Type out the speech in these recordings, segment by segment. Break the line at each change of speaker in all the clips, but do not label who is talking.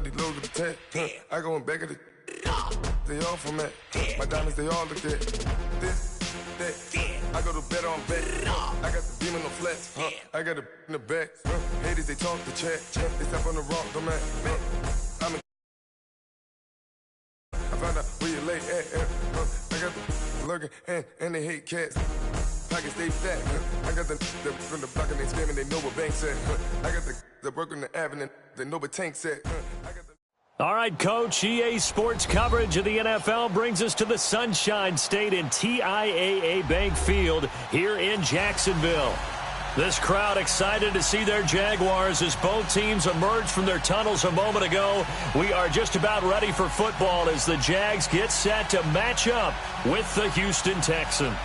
let these lows get attacked. I going back at the they all from that. My diamonds, they all look at this, that. I go to bed on back. I got the beam in the flats. I got the in the back. Haters, they talk the chat. They step on the rock, the man. I'm in. I found out where you lay at. I got the lurking and they hate cats. Pockets stay fat. I got the from the block and they screaming. They know what banks at. I got the work on the avenue. They know what tanks at. I got the.
All right, Coach, EA Sports coverage of the NFL brings us to the Sunshine State in TIAA Bank Field here in Jacksonville. This crowd excited to see their Jaguars as both teams emerged from their tunnels a moment ago. We are just about ready for football as the Jags get set to match up with the Houston Texans.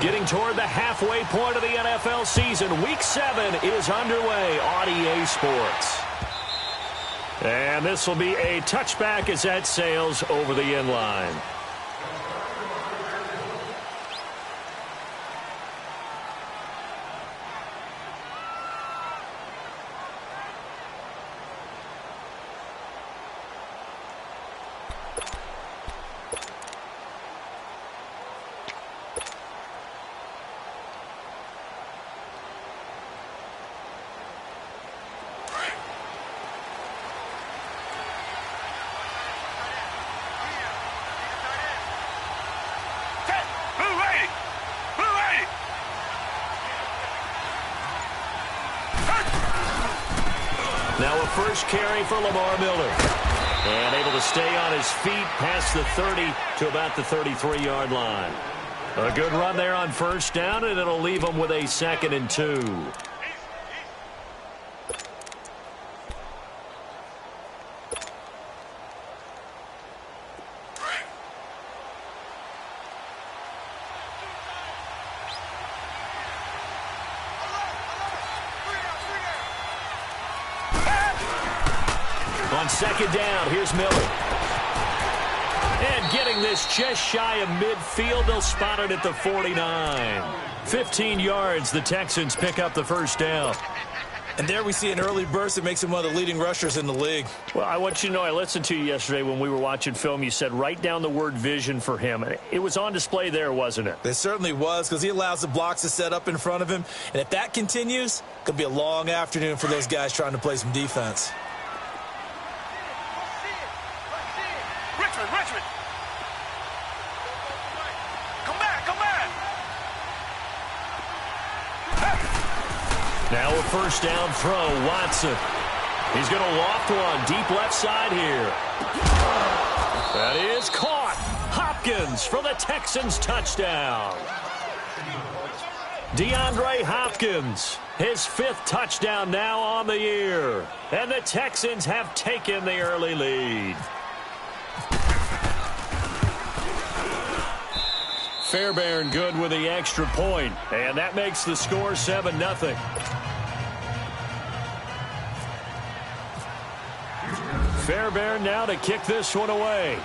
Getting toward the halfway point of the NFL season, Week 7 is underway on EA Sports. And this will be a touchback as that sails over the end line. Now a first carry for Lamar Miller. And able to stay on his feet past the 30 to about the 33-yard line. A good run there on first down, and it'll leave him with a 2nd and 2. On 2nd down, here's Miller. And getting this just shy of midfield, they'll spot it at the 49. 15 yards, the Texans pick up the first down.
And there we see an early burst that makes him one of the leading rushers in the league.
Well, I want you to know, I listened to you yesterday when we were watching film. You said write down the word vision for him. It was on display there, wasn't it?
It certainly was, because he allows the blocks to set up in front of him. And if that continues, it could be a long afternoon for those guys trying to play some defense.
Richmond. Come back.
Now a first down throw, Watson. He's going to loft one deep left side here. That is caught. Hopkins for the Texans touchdown. DeAndre Hopkins, his 5th touchdown now on the year. And the Texans have taken the early lead. Fairbairn good with the extra point, and that makes the score 7-0. Fairbairn now to kick this one away.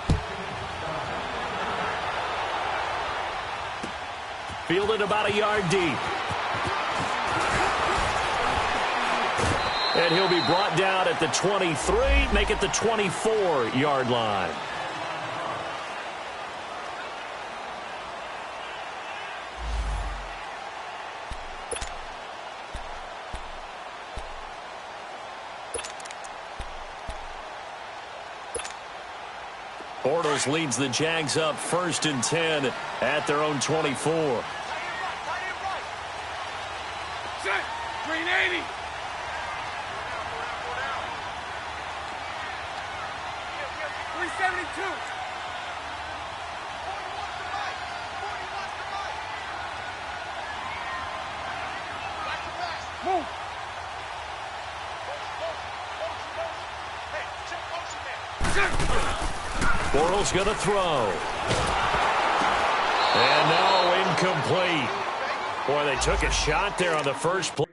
Fielded about a yard deep. And he'll be brought down at the 23, make it the 24-yard line. Bortles leads the Jags up 1st and 10 at their own 24.
380. Move.
Bortles going to throw. And no, incomplete. Boy, they took a shot there on the first play.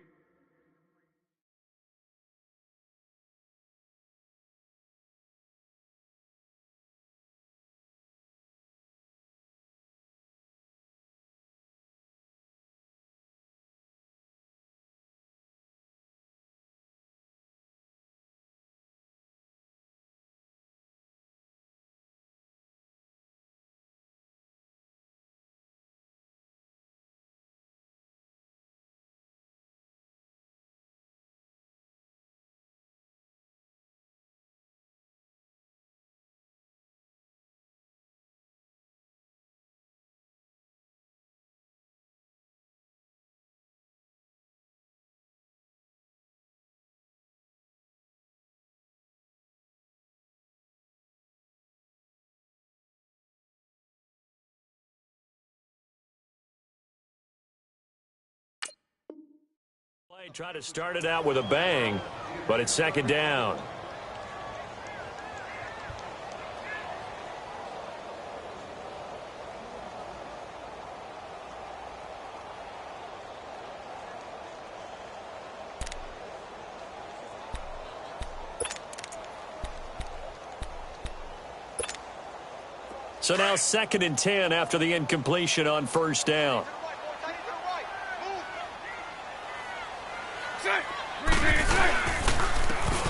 Try to start it out with a bang, but it's second down. So now 2nd and 10 after the incompletion on first down.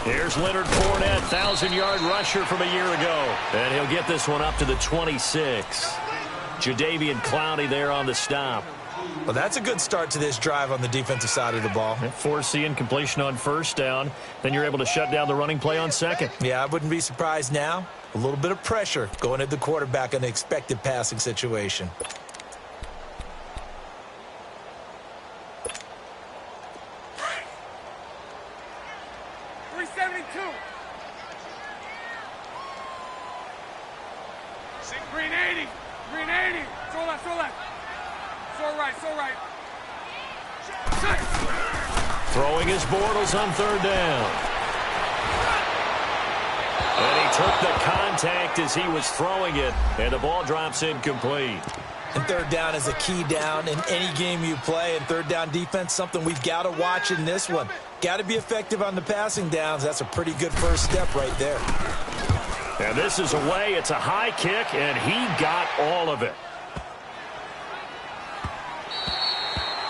Here's Leonard Fournette, 1,000-yard rusher from a year ago. And he'll get this one up to the 26. Jadeveon Clowney there on the stop.
Well, that's a good start to this drive on the defensive side of the ball.
Force the incompletion on first down. Then you're able to shut down the running play on second.
Yeah, I wouldn't be surprised now. A little bit of pressure going at the quarterback in the expected passing situation.
Throwing his Bortles on third down. And he took the contact as he was throwing it, and the ball drops incomplete.
And third down is a key down in any game you play. And third down defense, something we've got to watch in this one. Got to be effective on the passing downs. That's a pretty good first step right there.
And this is away. It's a high kick, and he got all of it.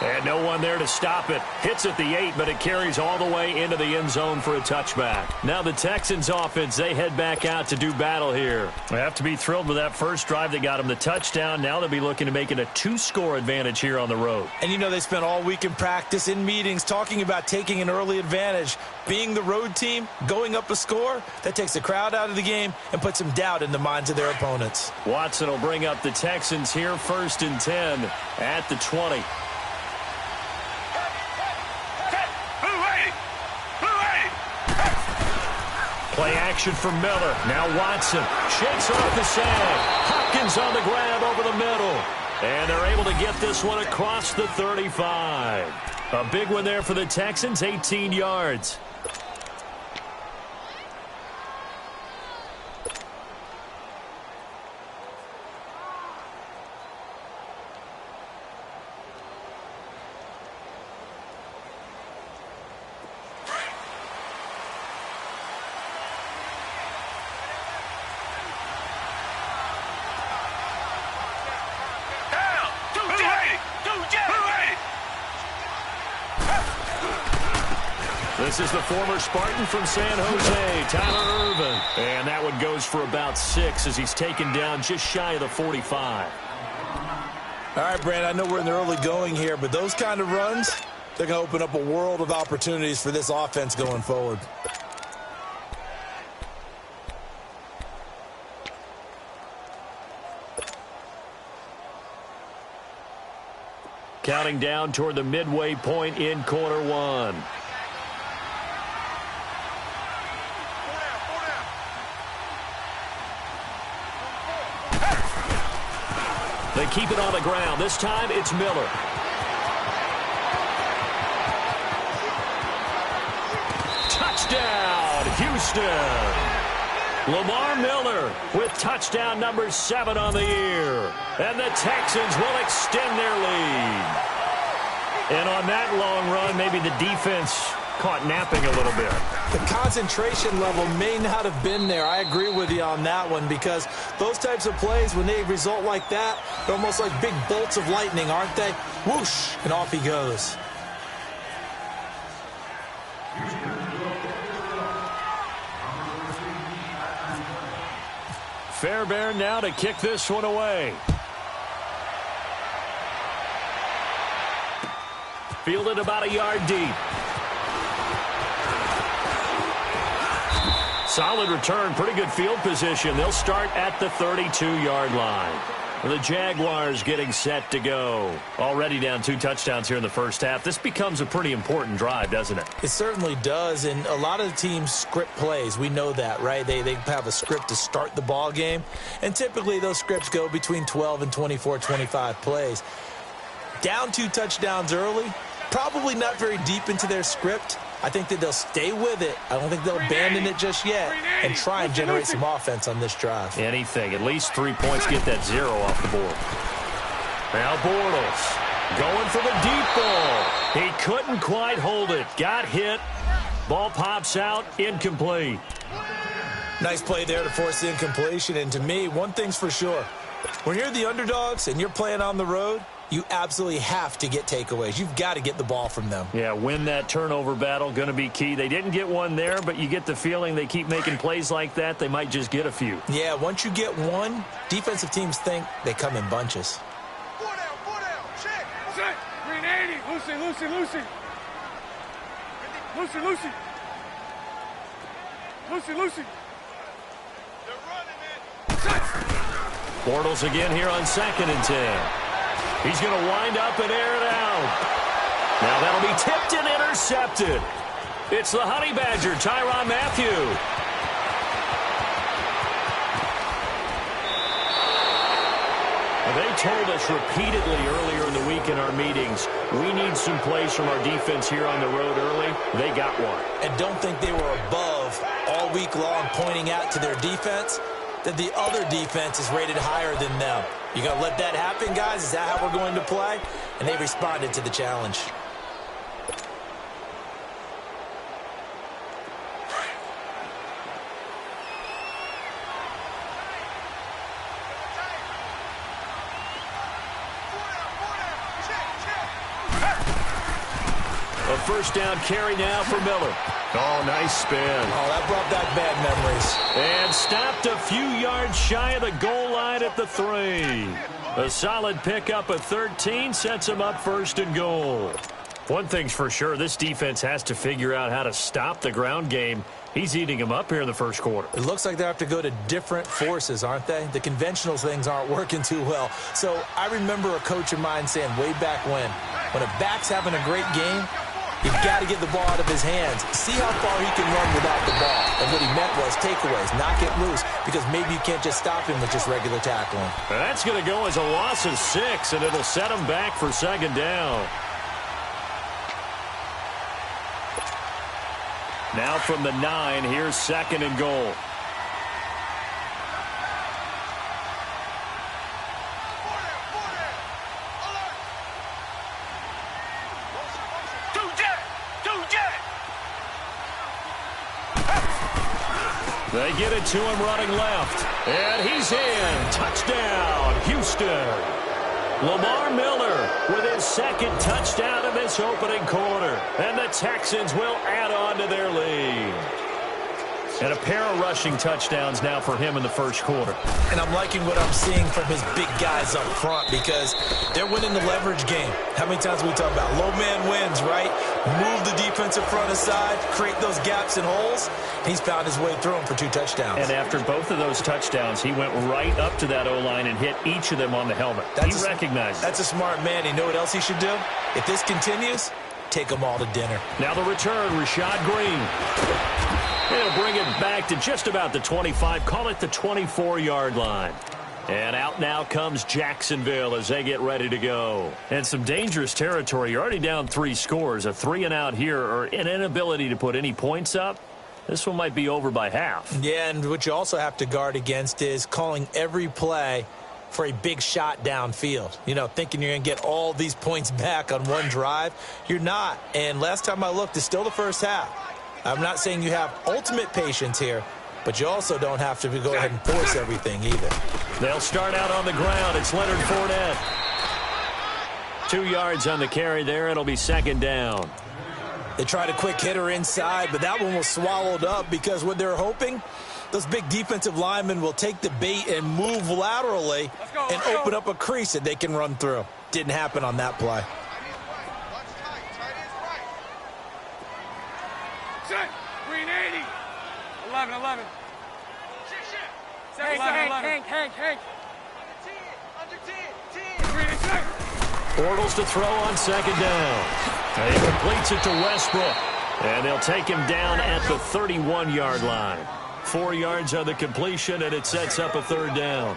And no one there to stop it. Hits at the 8, but it carries all the way into the end zone for a touchback. Now the Texans offense, they head back out to do battle here. They have to be thrilled with that first drive that got them the touchdown. Now they'll be looking to make it a 2-score advantage here on the road.
And you know they spent all week in practice, in meetings, talking about taking an early advantage. Being the road team, going up a score, that takes the crowd out of the game and puts some doubt in the minds of their opponents.
Watson will bring up the Texans here, 1st and 10 at the 20. Play action for Miller. Now Watson shakes off the sand. Hopkins on the grab over the middle. And they're able to get this one across the 35. A big one there for the Texans, 18 yards. This is the former Spartan from San Jose, Tyler Ervin. And that one goes for about 6 as he's taken down just shy of the 45.
All right, Brand, I know we're in the early going here, but those kind of runs, they're going to open up a world of opportunities for this offense going forward.
Counting down toward the midway point in quarter one. They keep it on the ground. This time it's Miller. Touchdown, Houston. Lamar Miller with touchdown number 7 on the year. And the Texans will extend their lead. And on that long run, maybe the defense caught napping a little bit.
The concentration level may not have been there. I agree with you on that one because those types of plays, when they result like that, they're almost like big bolts of lightning, aren't they? Whoosh, and off he goes.
Fairbairn now to kick this one away. Fielded about a yard deep. Solid return, pretty good field position. They'll start at the 32-yard line. The Jaguars getting set to go. Already down 2 touchdowns here in the first half. This becomes a pretty important drive, doesn't it?
It certainly does, and a lot of the teams script plays. We know that, right? They have a script to start the ball game, and typically those scripts go between 12 and 24, 25 plays. Down 2 touchdowns early, Probably not very deep into their script. I think that they'll stay with it. I don't think they'll abandon it just yet and try and generate some offense on this drive.
Anything. At least 3 points. Get that 0 off the board. Now Bortles going for the deep ball. He couldn't quite hold it. Got hit. Ball pops out. Incomplete.
Nice play there to force the incompletion. And to me, one thing's for sure. When you're the underdogs and you're playing on the road, you absolutely have to get takeaways. You've got to get the ball from them.
Yeah, win that turnover battle, going to be key. They didn't get one there, but you get the feeling they keep making plays like that, they might just get a few.
Yeah, once you get one, defensive teams think they come in bunches.
4 down, check. Check. Green 80. Lucy. They're running it. Check.
Bortles again here on 2nd and 10. He's going to wind up and air it out. Now that'll be tipped and intercepted. It's the Honey Badger, Tyrann Mathieu. They told us repeatedly earlier in the week in our meetings, we need some plays from our defense here on the road early. They got one.
And don't think they were above all week long pointing out to their defense that the other defense is rated higher than them. You going to let that happen, guys? Is that how we're going to play? And they responded to the challenge.
A first down carry now for Miller. Oh, nice spin.
Oh, that brought back bad memories.
And stopped a few yards shy of the goal line at the 3. A solid pickup of 13 sets him up 1st and goal. One thing's for sure, this defense has to figure out how to stop the ground game. He's eating him up here in the 1st quarter.
It looks like they have to go to different forces, aren't they? The conventional things aren't working too well. So I remember a coach of mine saying way back when a back's having a great game, you've got to get the ball out of his hands. See how far he can run without the ball. And what he meant was takeaways, knock it loose, because maybe you can't just stop him with just regular tackling.
And that's going to go as a loss of 6, and it'll set him back for 2nd down. Now from the 9, here's 2nd and goal. They get it to him running left. And he's in. Touchdown, Houston. Lamar Miller with his 2nd touchdown of this opening quarter. And the Texans will add on to their lead. And a pair of rushing touchdowns now for him in the 1st quarter.
And I'm liking what I'm seeing from his big guys up front because they're winning the leverage game. How many times we talk about low man wins, right? Move the defensive front aside, create those gaps and holes. He's found his way through them for 2 touchdowns.
And after both of those touchdowns, he went right up to that O-line and hit each of them on the helmet. He recognized it.
That's a smart man. You know what else he should do? If this continues, take them all to dinner.
Now the return, Rashad Green. He'll bring it back to just about the 25, call it the 24-yard line. And out now comes Jacksonville as they get ready to go. And some dangerous territory. You're already down 3 scores. A 3-and-out here or an inability to put any points up. This one might be over by half.
Yeah, and what you also have to guard against is calling every play for a big shot downfield. You know, thinking you're going to get all these points back on one drive. You're not. And last time I looked, it's still the first half. I'm not saying you have ultimate patience here, but you also don't have to go ahead and force everything either.
They'll start out on the ground. It's Leonard Fournette. 2 yards on the carry there. It'll be 2nd down.
They tried a quick hitter inside, but that one was swallowed up because what they're hoping, those big defensive linemen will take the bait and move laterally and open up a crease that they can run through. Didn't happen on that play.
Green 80. 11. Hank. Green 10.
Bortles to throw on 2nd down. And he completes it to Westbrook. And they'll take him down at the 31-yard line. 4 yards on the completion, and it sets up a 3rd down.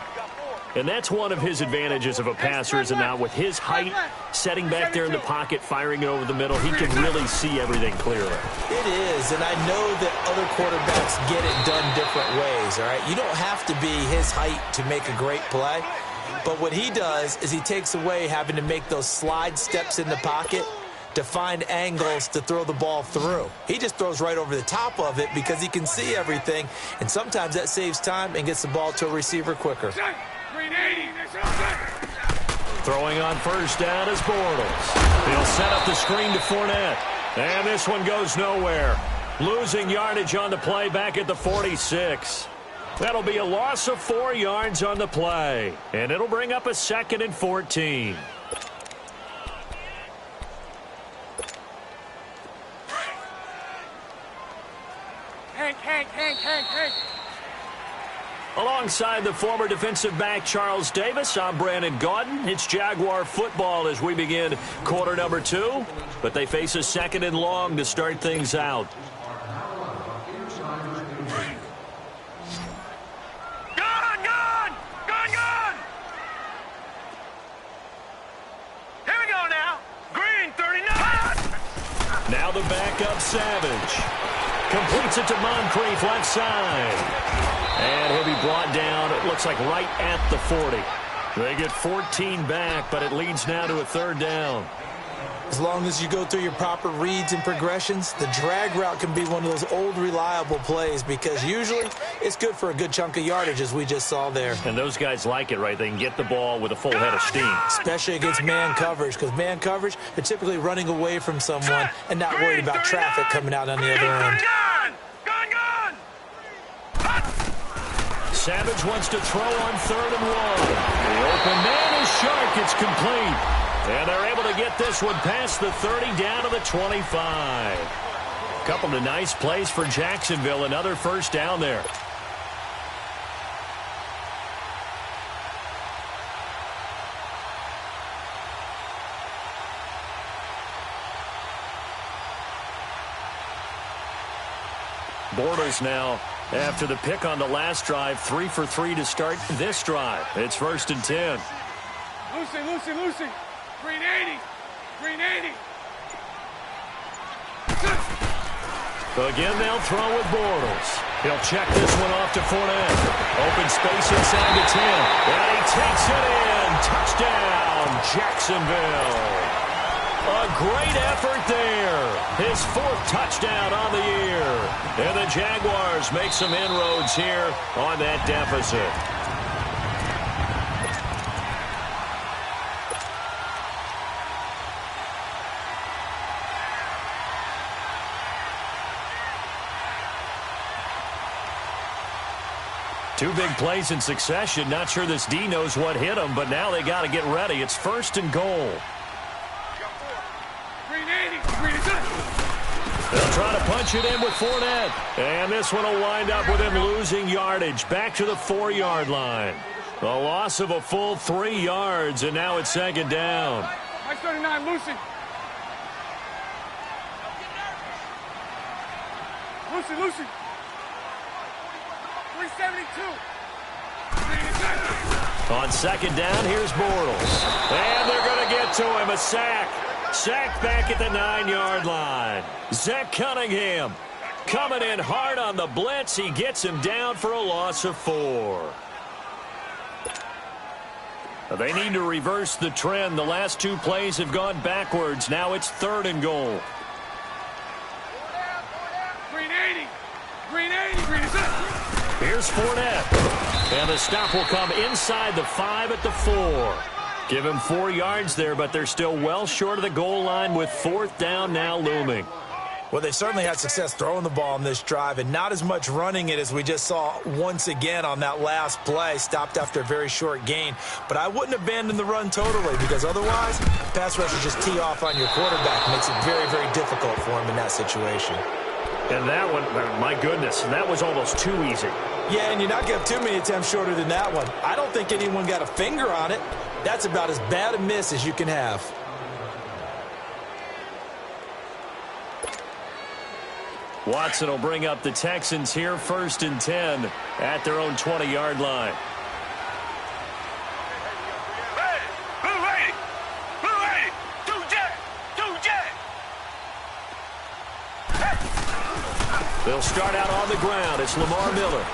And that's one of his advantages of a passer, is not with his height, setting back there in the pocket, firing it over the middle, he can really see everything clearly.
It is, and I know that other quarterbacks get it done different ways, all right? You don't have to be his height to make a great play, but what he does is he takes away having to make those slide steps in the pocket to find angles to throw the ball through. He just throws right over the top of it because he can see everything, and sometimes that saves time and gets the ball to a receiver quicker.
Throwing on first down is Bortles. He'll set up the screen to Fournette. And this one goes nowhere. Losing yardage on the play back at the 46. That'll be a loss of 4 yards on the play. And it'll bring up a 2nd and 14.
Hank.
Alongside the former defensive back Charles Davis, I'm Brandon Gaudin. It's Jaguar football as we begin quarter number 2. But they face a 2nd and long to start things out.
Gone! Here we go now. Green, 39.
Now the backup Savage. Completes it to Moncrief, left side. And he'll be brought down, it looks like right at the 40. They get 14 back, but it leads now to a 3rd down.
As long as you go through your proper reads and progressions, the drag route can be one of those old reliable plays because usually it's good for a good chunk of yardage, as we just saw there.
And those guys like it, right? They can get the ball with a full head of steam.
Especially against man coverage, because man coverage, they're typically running away from someone and not worried about traffic coming out on the other end.
Savage wants to throw on 3rd and 1. The open man is Shark. It's complete. And they're able to get this one past the 30 down to the 25. Couple of nice plays for Jacksonville. Another first down there. Bortles now after the pick on the last drive, 3 for 3 to start this drive. It's 1st and 10.
Lucy. Green 80.
Again, they'll throw with Bortles. He'll check this one off to Fournette. Open space inside the 10. And he takes it in. Touchdown, Jacksonville. A great effort there. His 4th touchdown on the year. And the Jaguars make some inroads here on that deficit. Two big plays in succession. Not sure this D knows what hit him, but now they got to get ready. It's 1st and goal. They'll try to punch it in with Fournette. And this one will wind up with him losing yardage back to the 4-yard line. A loss of a full 3 yards, and now it's 2nd down.
39, Lucy. Lucy. 372.
On 2nd down, here's Bortles. And they're going to get to him. A sack. Sacked back at the 9-yard line. Zach Cunningham coming in hard on the blitz. He gets him down for a loss of 4. They need to reverse the trend. The last 2 plays have gone backwards. Now it's 3rd and goal.
Green 80.
Here's Fournette. And the stop will come inside the 5 at the 4. Give him 4 yards there, but they're still well short of the goal line with 4th down now looming.
Well, they certainly had success throwing the ball on this drive and not as much running it as we just saw once again on that last play. Stopped after a very short gain. But I wouldn't abandon the run totally because otherwise, pass rushers just tee off on your quarterback. Makes it very, very difficult for him in that situation.
And that one, my goodness, that was almost too easy.
Yeah, and you're not going to have too many attempts shorter than that one. I don't think anyone got a finger on it. That's about as bad a miss as you can have.
Watson will bring up the Texans here, 1st and 10 at their own 20-yard line. They'll start out on the ground. It's Lamar Miller.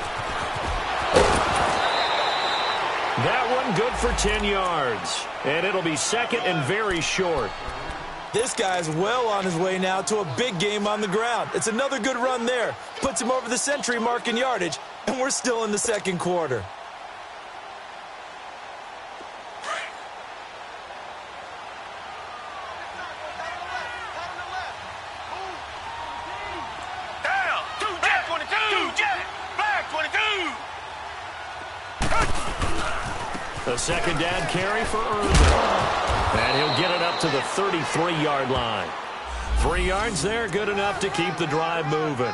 That one good for 10 yards. And it'll be second and very short.
This guy's well on his way now to a big game on the ground. It's another good run there. Puts him over the century mark in yardage, and we're still in the second quarter.
A second down carry for Irvin. And he'll get it up to the 33-yard line. 3 yards there, good enough to keep the drive moving.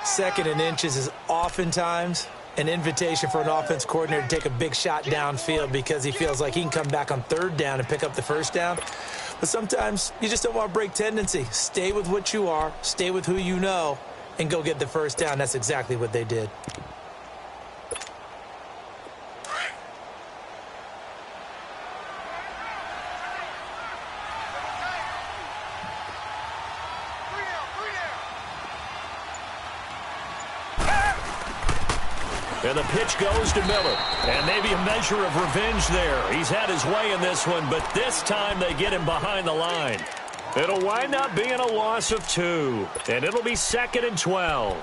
Second and inches is oftentimes an invitation for an offense coordinator to take a big shot downfield because he feels like he can come back on third down and pick up the first down. But sometimes you just don't want to break tendency. Stay with what you are, stay with who you know, and go get the first down. That's exactly what they did.
And the pitch goes to Miller. And maybe a measure of revenge there. He's had his way in this one, but this time they get him behind the line. It'll wind up being a loss of 2. And it'll be second and 12.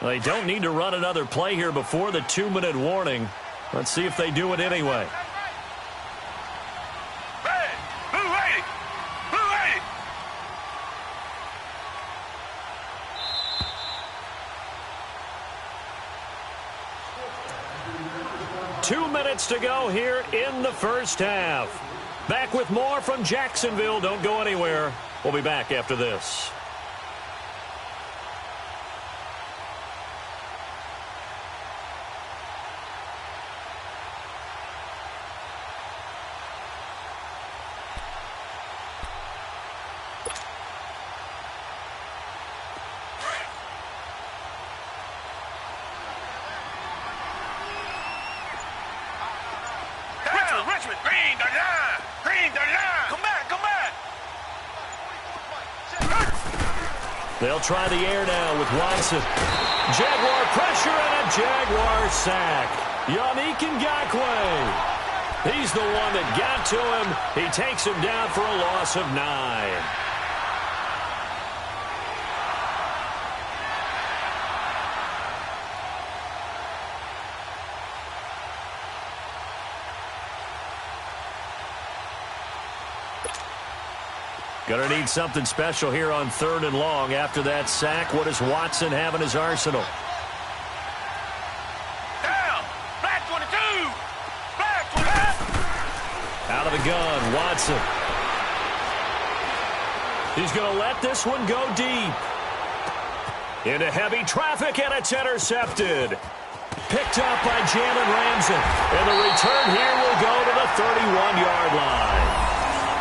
They don't need to run another play here before the 2-minute warning. Let's see if they do it anyway. 2 minutes to go here in the first half. Back with more from Jacksonville. Don't go anywhere. We'll be back after this. They'll try the air now with Watson. Jaguar pressure and a Jaguar sack. Yannick Ngakoue. He's the one that got to him. He takes him down for a loss of 9. Going to need something special here on 3rd and long. After that sack, what does Watson have in his arsenal?
Down! Black 22! Black 22!
Out of the gun, Watson. He's going to let this one go deep. Into heavy traffic, and it's intercepted. Picked up by Jalen Ramsey. And the return here will go to the 31-yard line.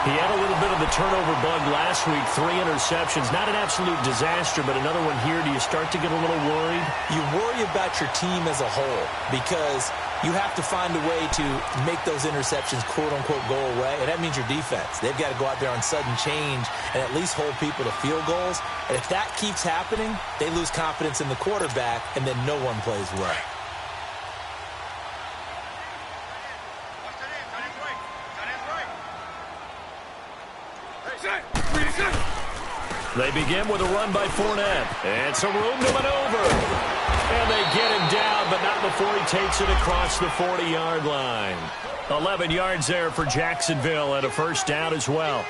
He had a little bit of the turnover bug last week, 3 interceptions. Not an absolute disaster, but another one here. Do you start to get a little worried?
You worry about your team as a whole because you have to find a way to make those interceptions, quote-unquote, go away, and that means your defense. They've got to go out there on sudden change and at least hold people to field goals. And if that keeps happening, they lose confidence in the quarterback, and then no one plays well.
They begin with a run by Fournette. And some room to maneuver. And they get him down, but not before he takes it across the 40-yard line. 11 yards there for Jacksonville and a first down as well.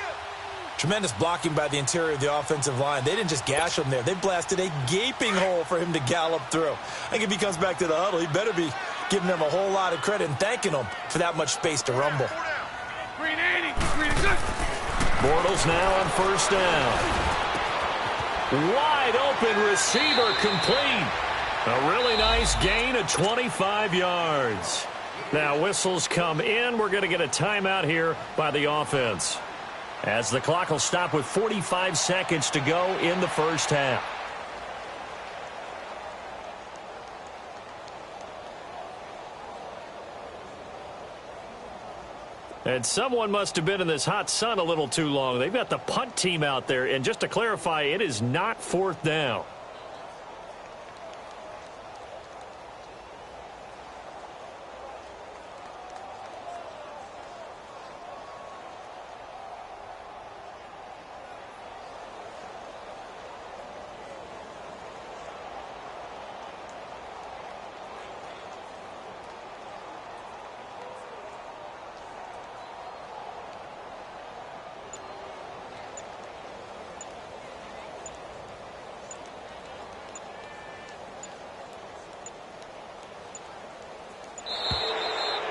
Tremendous blocking by the interior of the offensive line. They didn't just gash him there. They blasted a gaping hole for him to gallop through. I think if he comes back to the huddle, he better be giving them a whole lot of credit and thanking them for that much space to rumble.
Green 80, green good.
Bortles now on first down. Wide open receiver complete. A really nice gain of 25 yards. Now whistles come in. We're going to get a timeout here by the offense, as the clock will stop with 45 seconds to go in the first half. And someone must have been in this hot sun a little too long. They've got the punt team out there. And just to clarify, it is not 4th down.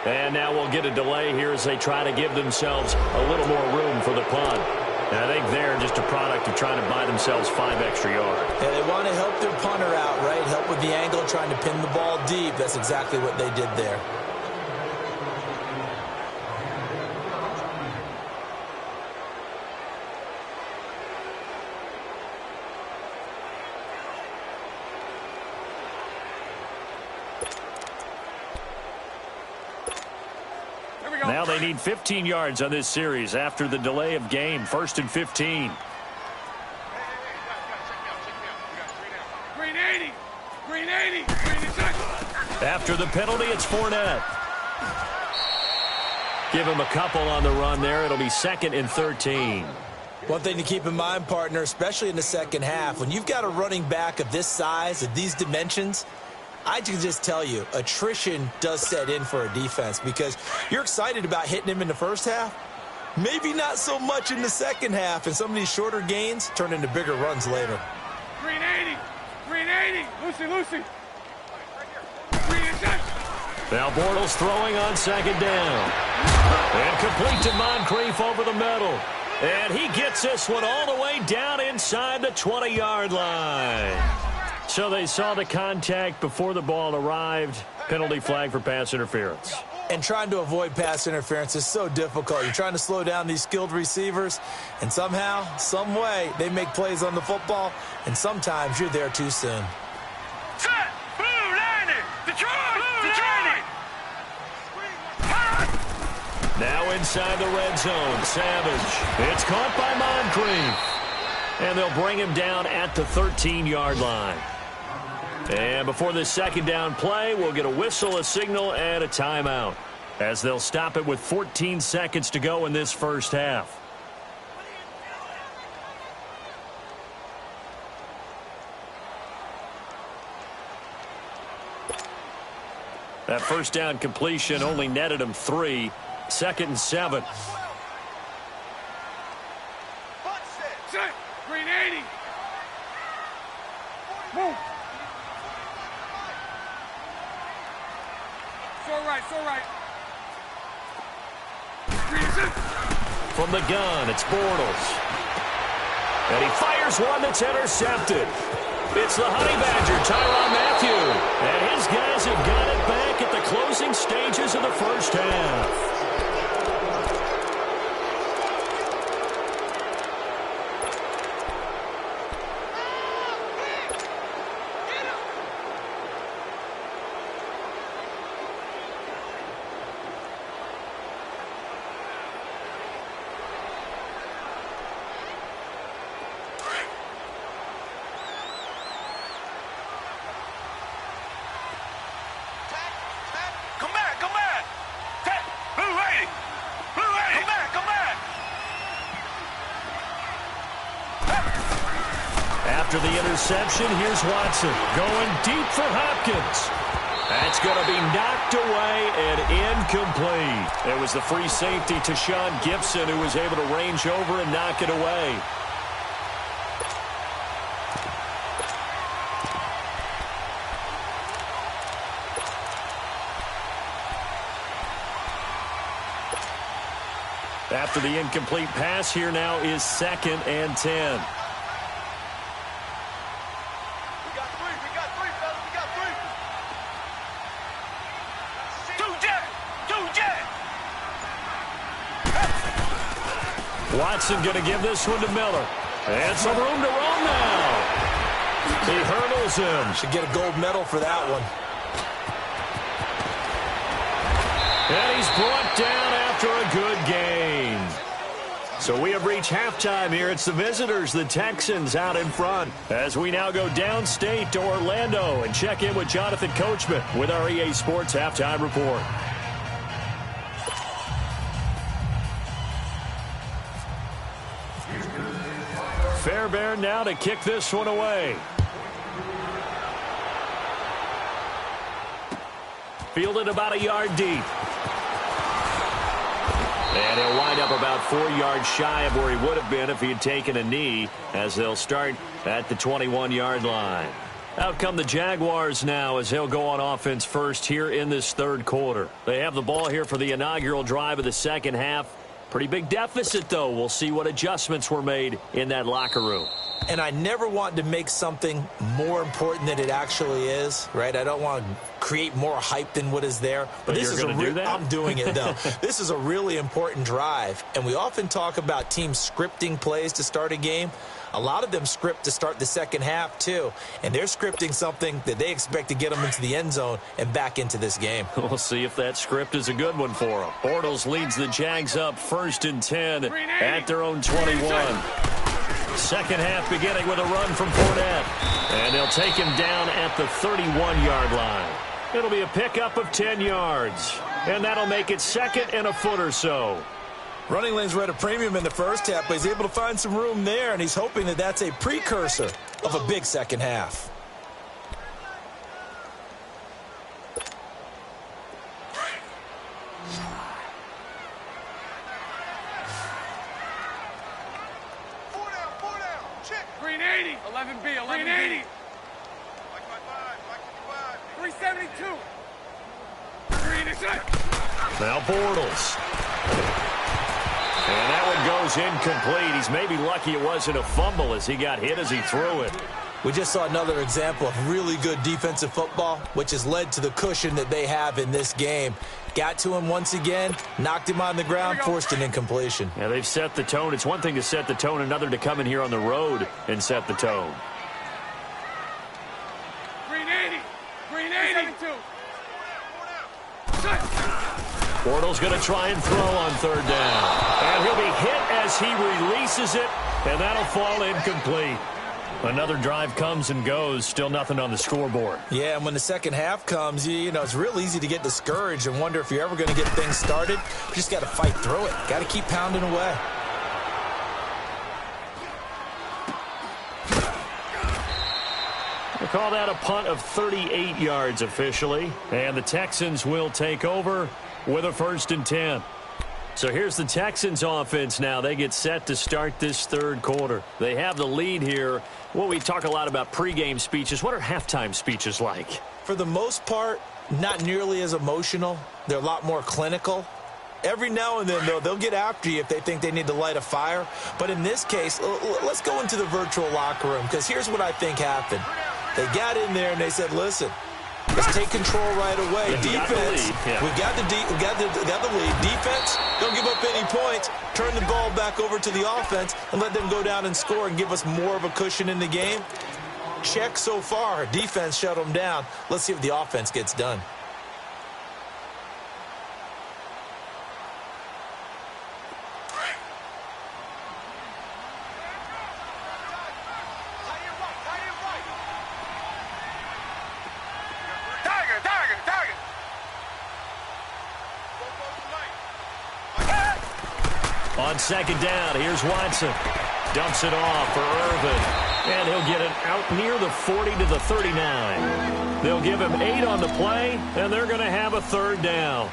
And now we'll get a delay here as they try to give themselves a little more room for the punt. And I think they're just a product of trying to buy themselves 5 extra yards.
Yeah, they want to help their punter out, right? Help with the angle, trying to pin the ball deep. That's exactly what they did there.
Now they need 15 yards on this series after the delay of game. 1st and 15.
Green 80. Green 80. Green inside.
After the penalty, it's Fournette. Give him a couple on the run there. It'll be 2nd and 13.
One thing to keep in mind, partner, especially in the second half, when you've got a running back of this size, of these dimensions, I can just tell you, attrition does set in for a defense because you're excited about hitting him in the first half. Maybe not so much in the second half, and some of these shorter gains turn into bigger runs later.
Green 80. Green 80. Lucy. Green inside.
Now Bortles throwing on 2nd down. And complete to Moncrief over the middle. And he gets this one all the way down inside the 20-yard line. So they saw the contact before the ball arrived. Penalty flag for pass interference.
And trying to avoid pass interference is so difficult. You're trying to slow down these skilled receivers, and somehow, some way, they make plays on the football, and sometimes you're there too soon.
Set. Blue line. Detroit. Detroit.
Now inside the red zone, Savage. It's caught by Moncrief. And they'll bring him down at the 13-yard line. And before this 2nd down play, we'll get a whistle, a signal, and a timeout, as they'll stop it with 14 seconds to go in this first half. That first down completion only netted him 3. 2nd and 7.
Set. Green 80. Move. So right. Green set.
From the gun, it's Bortles. And he fires one that's intercepted. It's the Honey Badger, Tyrann Mathieu. And his guys have got it back at the closing stages of the first half. After the interception, here's Watson going deep for Hopkins. That's going to be knocked away and incomplete. It was the free safety to Sean Gibson who was able to range over and knock it away. After the incomplete pass, here now is 2nd and 10. Watson going to give this one to Miller. And some room to run now. He hurdles him.
Should get a gold medal for that one.
And he's brought down after a good So we have reached halftime here. It's the visitors, the Texans, out in front. As we now go downstate to Orlando and check in with Jonathan Coachman with our EA Sports Halftime Report. Fairbairn now to kick this one away. Fielded about a yard deep. And he'll wind up about 4 yards shy of where he would have been if he had taken a knee, as they'll start at the 21-yard line. Out come the Jaguars now as he'll go on offense first here in this third quarter. They have the ball here for the inaugural drive of the second half. Pretty big deficit, though. We'll see what adjustments were made in that locker room.
And I never want to make something more important than it actually is, right? I don't want to create more hype than what is there.
But this is do that?
I'm doing it, though. This is a really important drive. And we often talk about teams scripting plays to start a game. A lot of them script to start the second half, too. And they're scripting something that they expect to get them into the end zone and back into this game.
We'll see if that script is a good one for them. Bortles leads the Jags up 1st and 10 at their own 21. Second half beginning with a run from Fournette. And they'll take him down at the 31-yard line. It'll be a pickup of 10 yards. And that'll make it second and a foot or so.
Running lanes were at a premium in the first half, but he's able to find some room there, and he's hoping that that's a precursor of a big second half.
Four down. Check. Green 80. 11B. 11B. Green 80. 372. Green is it.
Now Bortles. And that one goes incomplete. He's maybe lucky it wasn't a fumble as he got hit as he threw it.
We just saw another example of really good defensive football, which has led to the cushion that they have in this game. Got to him once again, knocked him on the ground, forced an incompletion.
Yeah, they've set the tone. It's one thing to set the tone, another to come in here on the road and set the tone.
Green 80. Green 80.
Bortles going to try and throw on third down. And he'll be hit as he releases it, and that'll fall incomplete. Another drive comes and goes, still nothing on the scoreboard.
Yeah, and when the second half comes, you know, it's real easy to get discouraged and wonder if you're ever going to get things started. You just got to fight through it. Got to keep pounding away.
We'll call that a punt of 38 yards officially, and the Texans will take over with a 1st and 10. So here's the Texans offense now. They get set to start this third quarter. They have the lead here. Well, we talk a lot about pregame speeches. What are halftime speeches like?
For the most part, not nearly as emotional. They're a lot more clinical. Every now and then, though, they'll get after you if they think they need to light a fire. But in this case, let's go into the virtual locker room, because here's what I think happened. They got in there and they said, listen, let's take control right away. Defense, we got the lead. Defense, don't give up any points. Turn the ball back over to the offense and let them go down and score and give us more of a cushion in the game. Check so far. Defense shut them down. Let's see if the offense gets done.
On second down, here's Watson. Dumps it off for Irvin. And he'll get it out near the 40 to the 39. They'll give him 8 on the play, and they're going to have a third down.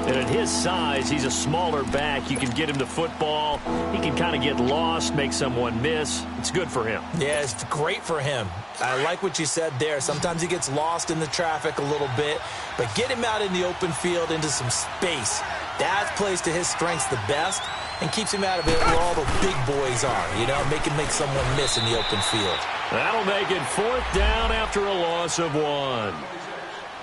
And at his size, he's a smaller back. You can get him the football. He can kind of get lost, make someone miss. It's good for him.
Yeah, it's great for him. I like what you said there. Sometimes he gets lost in the traffic a little bit, but get him out in the open field into some space. That plays to his strengths the best and keeps him out of it where all the big boys are, you know, make someone miss in the open field.
That'll make it 4th down after a loss of 1.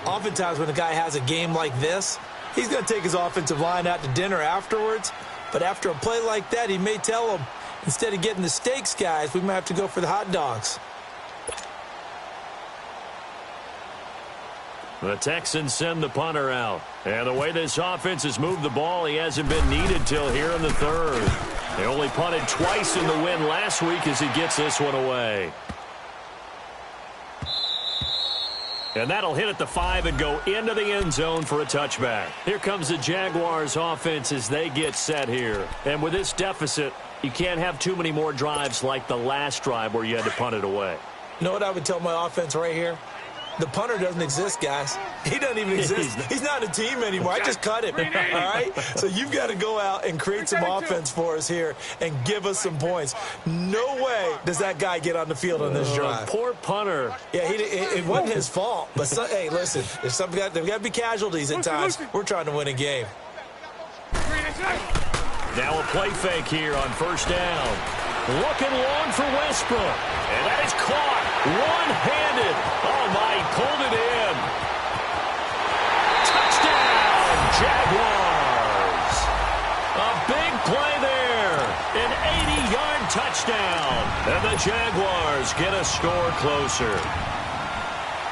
Oftentimes when a guy has a game like this, he's going to take his offensive line out to dinner afterwards, but after a play like that, he may tell them, instead of getting the steaks, guys, we might have to go for the hot dogs.
The Texans send the punter out. And the way this offense has moved the ball, he hasn't been needed till here in the third. They only punted twice in the win last week as he gets this one away. And that'll hit at the 5 and go into the end zone for a touchback. Here comes the Jaguars offense as they get set here. And with this deficit, you can't have too many more drives like the last drive where you had to punt it away.
You know what I would tell my offense right here? The punter doesn't exist, guys. He doesn't even exist. He's not a team anymore. I just cut him, all right? So you've got to go out and create some offense for us here and give us some points. No way does that guy get on the field on this drive.
Poor punter.
Yeah, it wasn't his fault. But, hey, listen, there's got to be casualties at times. We're trying to win a game.
Now a play fake here on first down. Looking long for Westbrook. And that is caught. One-handed. Oh, my, he pulled it in. Touchdown, Jaguars. A big play there. An 80-yard touchdown. And the Jaguars get a score closer.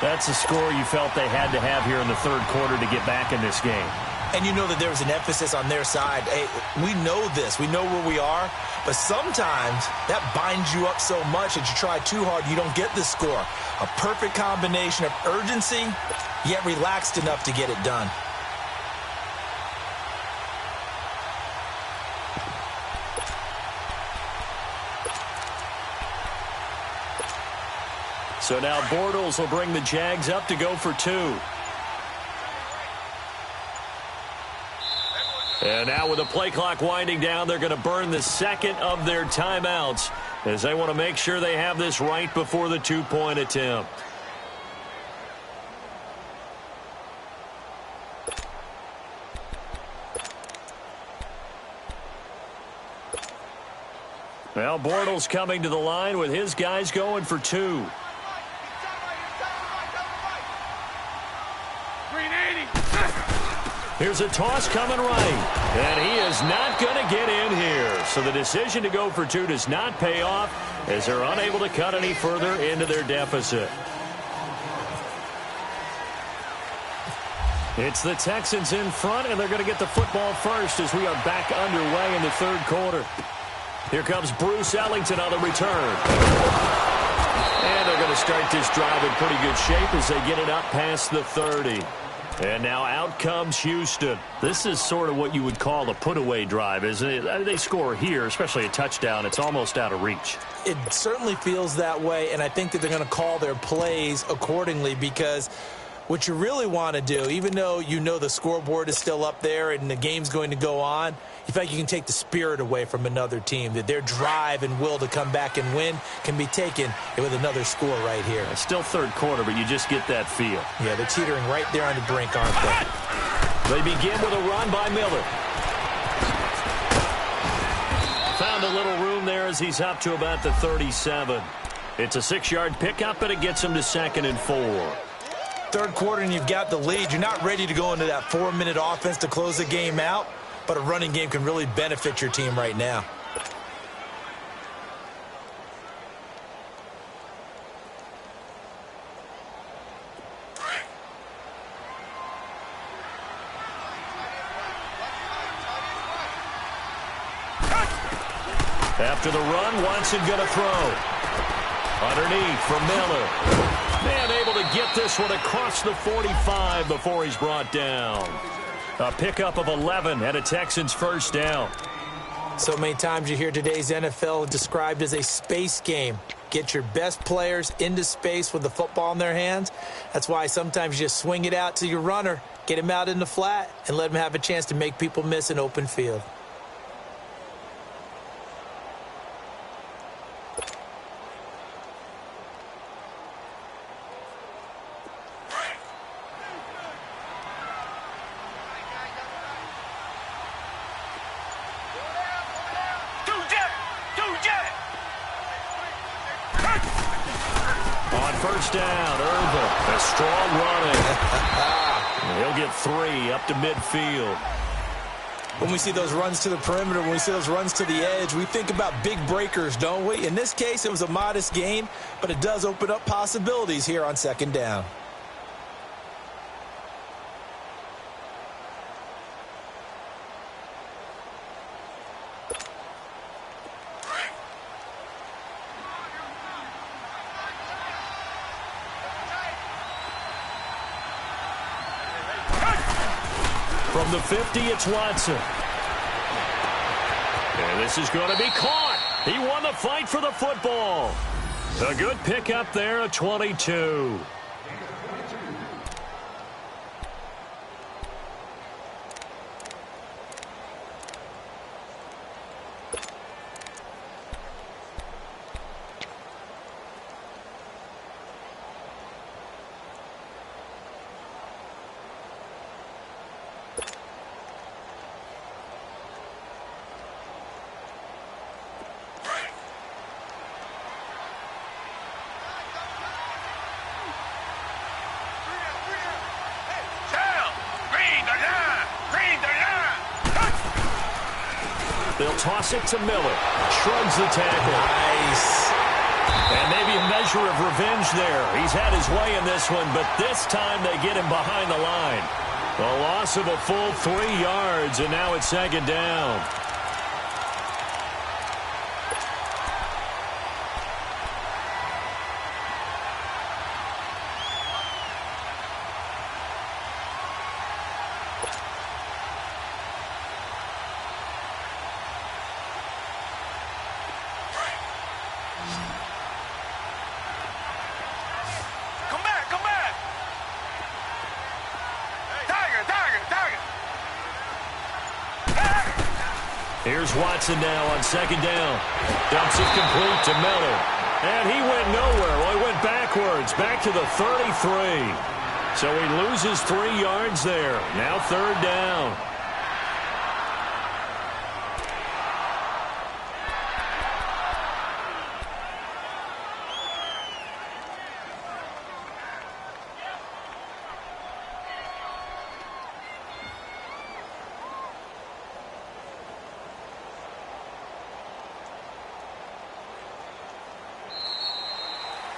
That's a score you felt they had to have here in the third quarter to get back in this game.
And you know that there was an emphasis on their side. Hey, we know this. We know where we are. But sometimes that binds you up so much that you try too hard, you don't get the score. A perfect combination of urgency, yet relaxed enough to get it done.
So now Bortles will bring the Jags up to go for 2. And now with the play clock winding down, they're going to burn the second of their timeouts as they want to make sure they have this right before the 2-point attempt. Well, Bortles coming to the line with his guys going for 2. Here's a toss coming right, and he is not going to get in here. So the decision to go for 2 does not pay off as they're unable to cut any further into their deficit. It's the Texans in front, and they're going to get the football first as we are back underway in the third quarter. Here comes Bruce Ellington on the return. And they're going to start this drive in pretty good shape as they get it up past the 30. And now out comes Houston. This is sort of what you would call a put-away drive, isn't it? They score here, especially a touchdown. It's almost out of reach.
It certainly feels that way, and I think that they're going to call their plays accordingly because what you really want to do, even though you know the scoreboard is still up there and the game's going to go on, you feel like you can take the spirit away from another team, that their drive and will to come back and win can be taken with another score right here.
It's still third quarter, but you just get that feel.
Yeah, they're teetering right there on the brink, aren't they?
They begin with a run by Miller. Found a little room there as he's up to about the 37. It's a 6-yard pickup, and it gets him to 2nd and 4.
Third quarter and you've got the lead. You're not ready to go into that 4-minute offense to close the game out, but a running game can really benefit your team right now.
After the run, Watson going to throw. Underneath from Miller. And able to get this one across the 45 before he's brought down. A pickup of 11 and a Texans first down.
So many times you hear today's NFL described as a space game. Get your best players into space with the football in their hands. That's why sometimes you just swing it out to your runner, get him out in the flat, and let him have a chance to make people miss an open field.
Down, Irvin, a strong running. He'll get 3 up to midfield.
When we see those runs to the perimeter, when we see those runs to the edge, we think about big breakers, don't we? In this case, it was a modest gain, but it does open up possibilities here on 2nd down.
From the 50, it's Watson. And this is going to be caught. He won the fight for the football. A good pickup there, a 22. They'll toss it to Miller. Shrugs the tackle.
Nice.
And maybe a measure of revenge there. He's had his way in this one, but this time they get him behind the line. A loss of a full 3 yards, and now it's second down. Here's Watson now on second down. Dumps it complete to Miller. And he went nowhere. Well, he went backwards, back to the 33. So he loses 3 yards there. Now third down.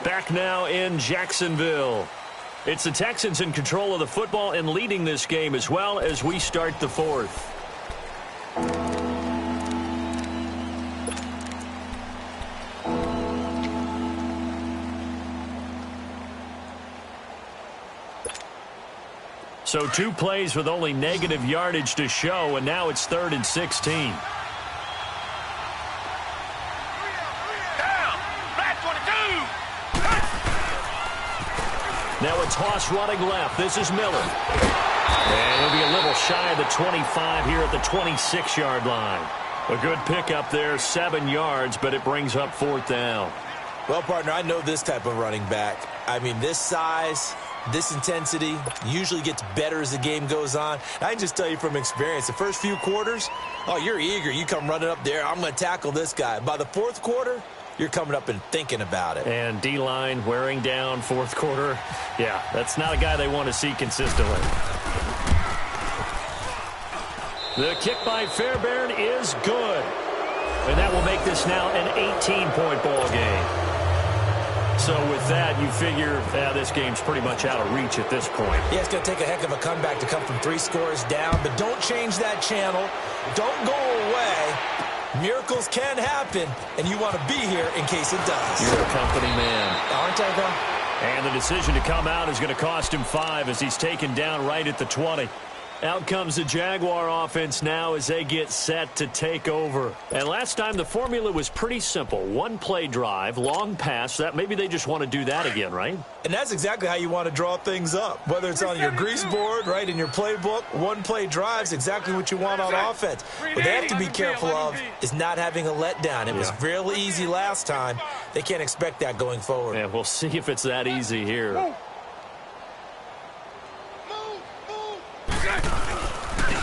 Back now in Jacksonville. It's the Texans in control of the football and leading this game as well as we start the fourth. So 2 plays with only negative yardage to show, and now it's 3rd and 16. Now a toss running left. This is Miller. And he'll be a little shy of the 25 here at the 26-yard line. A good pickup there, 7 yards, but it brings up 4th down.
Well, partner, I know this type of running back. I mean, this size, this intensity usually gets better as the game goes on. I can just tell you from experience, the first few quarters, oh, you're eager. You come running up there, I'm going to tackle this guy. By the 4th quarter, you're coming up and thinking about it.
And D-line wearing down 4th quarter. Yeah, that's not a guy they want to see consistently. The kick by Fairbairn is good. And that will make this now an 18-point ball game. So with that, you figure this game's pretty much out of reach at this point.
Yeah, it's going to take a heck of a comeback to come from 3 scores down. But don't change that channel. Don't go away. Miracles can happen, and you want to be here in case it does.
You're a company man.
Aren't I, though?
And the decision to come out is going to cost him 5 as he's taken down right at the 20. Out comes the Jaguar offense now as they get set to take over. And last time the formula was pretty simple. 1-play drive, long pass. That maybe they just want to do that again, right?
And that's exactly how you want to draw things up. Whether it's on your grease board, right, in your playbook, 1-play drive is exactly what you want on offense. What they have to be careful of is not having a letdown. It was real easy last time. They can't expect that going forward.
Yeah, we'll see if it's that easy here.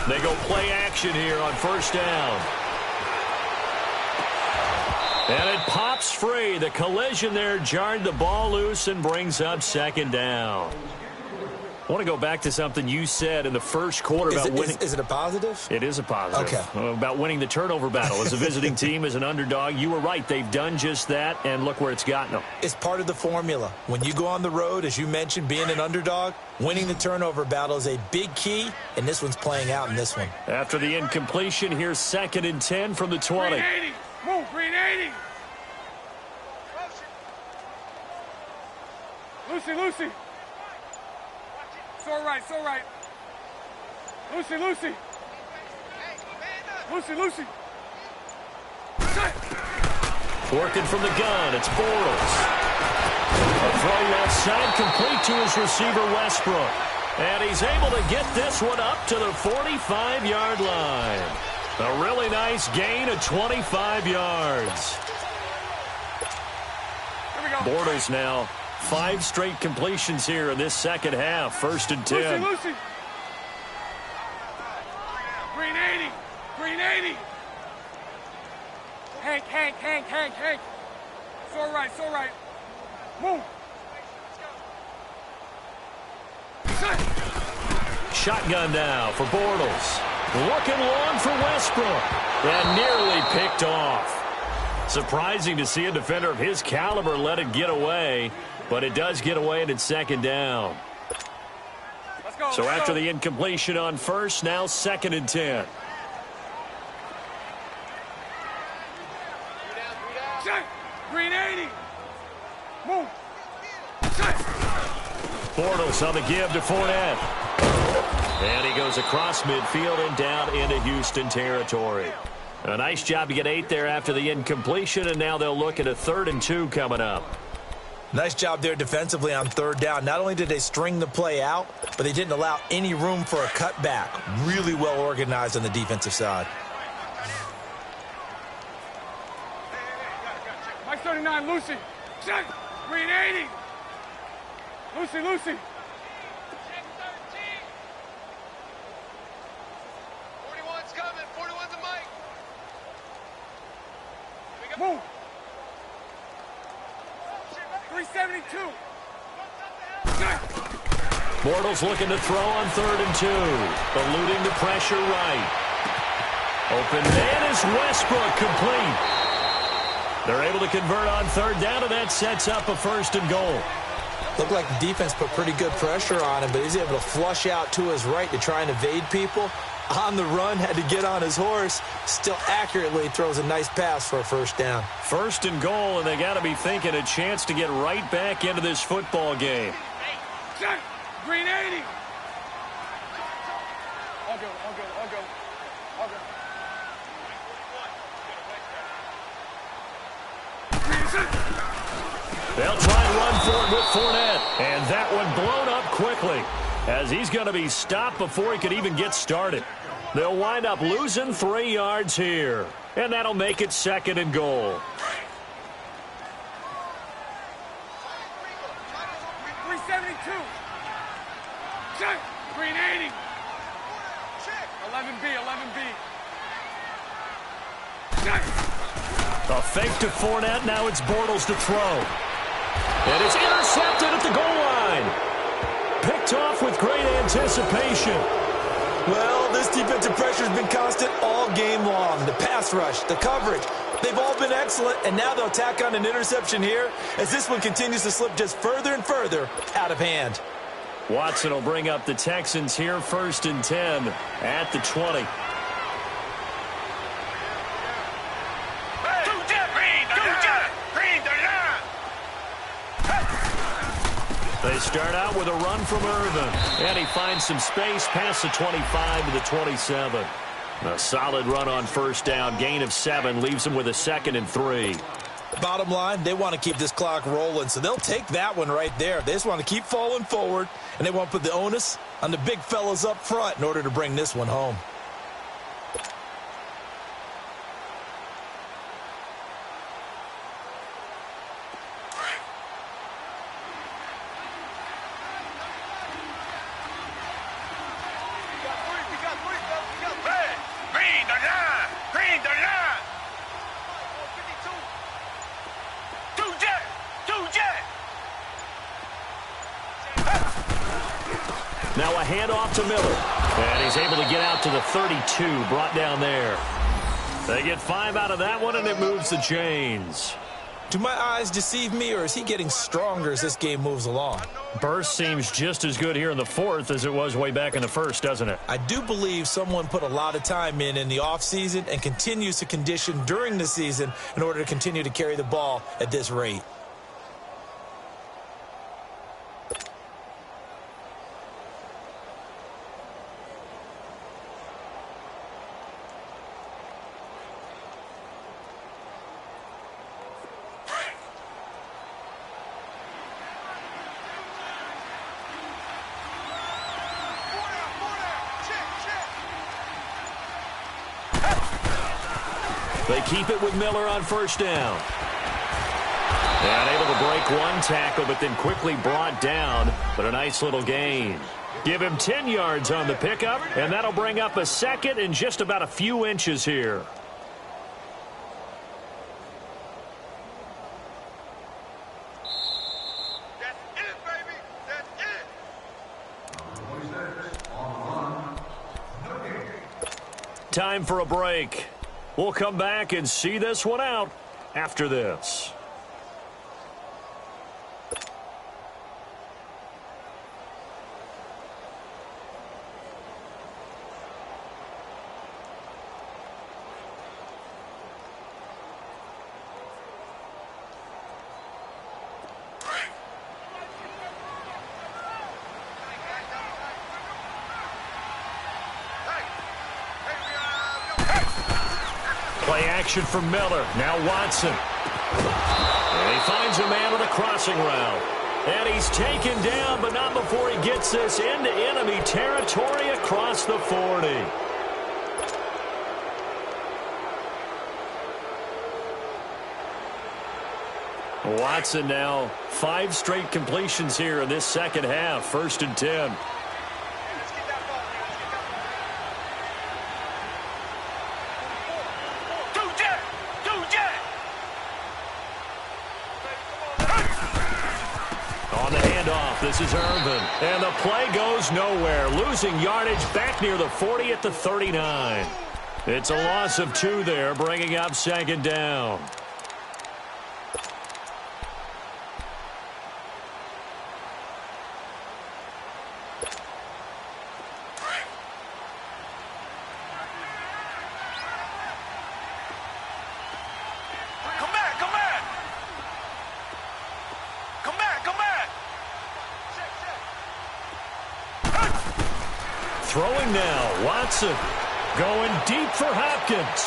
They go play action here on 1st down. And it pops free. The collision there jarred the ball loose and brings up 2nd down. I want to go back to something you said in the first quarter about winning.
Is it a positive?
It is a positive.
Okay.
About winning the turnover battle. As a visiting team, as an underdog, you were right. They've done just that, and look where it's gotten them.
It's part of the formula. When you go on the road, as you mentioned, being an underdog, winning the turnover battle is a big key, and this one's playing out in this one.
After the incompletion, here's 2nd and 10 from the 20.
Green 80. Move, green 80. Lucy. It's all right. Lucy, Lucy. Lucy, Lucy.
Working from the gun, it's Bortles. A throw left side, complete to his receiver, Westbrook. And he's able to get this one up to the 45-yard line. A really nice gain of 25 yards. Bortles now 5 straight completions here in this second half. 1st and 10.
Lucy, Lucy. Green 80. Green 80. Hank. It's all right. Move.
Shotgun now for Bortles. Looking long for Westbrook. And nearly picked off. Surprising to see a defender of his caliber let it get away. But it does get away and it's 2nd down. So after the incompletion on 1st, now 2nd and 10.
Green 80. Move.
Bortles on the give to Fournette. And he goes across midfield and down into Houston territory. A nice job to get 8 there after the incompletion, and now they'll look at a 3rd and 2 coming up.
Nice job there defensively on 3rd down. Not only did they string the play out, but they didn't allow any room for a cutback. Really well organized on the defensive side.
Mike 39, Lucy. Check. Green 80. Lucy, Lucy. Check 13. 41's coming. 41's a Mike. Move. 372.
Bortles looking to throw on 3rd and 2. Eluding the pressure right. Open man is Westbrook, complete. They're able to convert on 3rd down, and that sets up a 1st and goal.
Looked like the defense put pretty good pressure on him, but he's able to flush out to his right to try and evade people. On the run, had to get on his horse. Still accurately throws a nice pass for a 1st down.
1st and goal, and they got to be thinking a chance to get right back into this football game.
Check. Green 80. I'll go.
They'll try and run for it with Fournette. And that one blown up quickly as he's going to be stopped before he could even get started. They'll wind up losing 3 yards here. And that'll make it 2nd and goal.
372. Check. Green 80. Check. 11B. Check.
A fake to Fournette. Now it's Bortles to throw. And it's intercepted at the goal line. Picked off with great anticipation.
Well, this defensive pressure has been constant all game long. The pass rush, the coverage, they've all been excellent, and now they'll tack on an interception here as this one continues to slip just further and further out of hand.
Watson will bring up the Texans here, 1st and 10 at the 20. They start out with a run from Irvin, and he finds some space past the 25 to the 27. A solid run on 1st down, gain of 7, leaves him with a 2nd and 3.
Bottom line, they want to keep this clock rolling, so they'll take that one right there. They just want to keep falling forward, and they want to put the onus on the big fellas up front in order to bring this one home.
Now a handoff to Miller. And he's able to get out to the 32, brought down there. They get 5 out of that one, and it moves the chains.
Do my eyes deceive me, or is he getting stronger as this game moves along?
Burst seems just as good here in the 4th as it was way back in the 1st, doesn't it?
I do believe someone put a lot of time in the offseason and continues to condition during the season in order to continue to carry the ball at this rate.
They keep it with Miller on first down. And able to break one tackle, but then quickly brought down. But a nice little gain. Give him 10 yards on the pickup, and that'll bring up a second and just about a few inches here.
That's it, baby. That's it.
Time for a break. We'll come back and see this one out after this. Play action from Miller. Now Watson. And he finds a man on the crossing route. And he's taken down, but not before he gets this into enemy territory across the 40. Watson now 5 straight completions here in this second half. 1st and 10. This is Irvin, and the play goes nowhere. Losing yardage back near the 40 at the 39. It's a loss of 2 there, bringing up 2nd down. Throwing now, Watson going deep for Hopkins.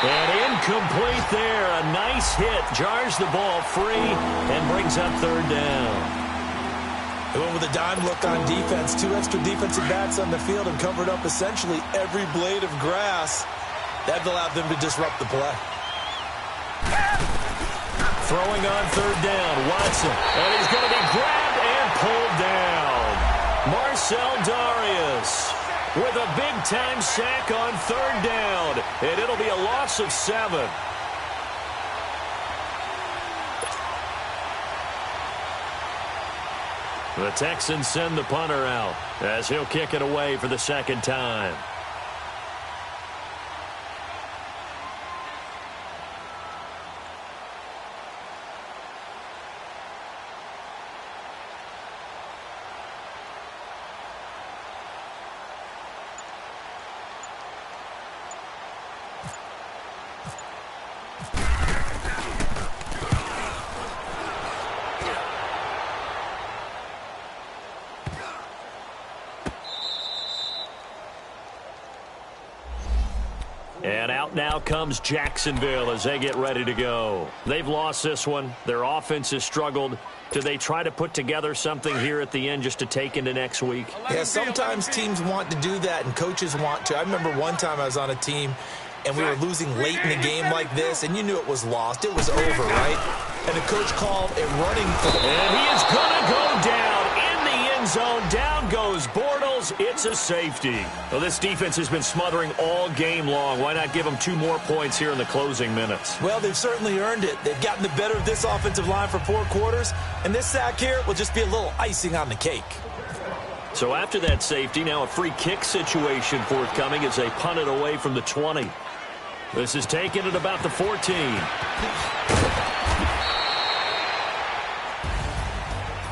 And incomplete there. A nice hit. Jars the ball free and brings up 3rd down.
They went with a dime look on defense. 2 extra defensive backs on the field and covered up essentially every blade of grass. That allowed them to disrupt the play.
Throwing on 3rd down, Watson. And he's going to be grabbed and pulled down. Marcel Darius with a big-time sack on 3rd down. And it'll be a loss of 7. The Texans send the punter out as he'll kick it away for the 2nd time. And out now comes Jacksonville as they get ready to go. They've lost this one. Their offense has struggled. Do they try to put together something here at the end just to take into next week?
Yeah, sometimes teams want to do that and coaches want to. I remember one time I was on a team and we were losing late in the game like this, and you knew it was lost. It was over, right? And the coach called a running play.
And he is going to go down in the end zone. Down goes Bortles. It's a safety. Well, this defense has been smothering all game long. Why not give them 2 more points here in the closing minutes?
Well, they've certainly earned it. They've gotten the better of this offensive line for 4 quarters, and this sack here will just be a little icing on the cake.
So after that safety, now a free kick situation forthcoming as they punt it away from the 20. This is taken at about the 14.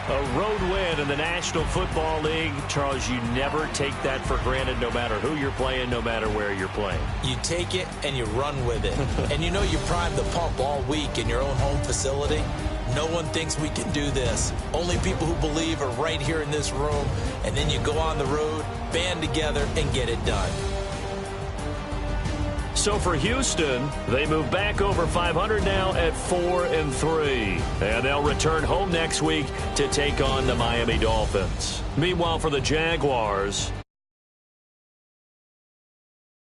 A road win in the National Football League. Charles, you never take that for granted no matter who you're playing, no matter where you're playing.
You take it and you run with it. And you know you primed the pump all week in your own home facility. No one thinks we can do this. Only people who believe are right here in this room. And then you go on the road, band together, and get it done.
So for Houston, they move back over 500 now at 4-3. And they'll return home next week to take on the Miami Dolphins. Meanwhile, for the Jaguars,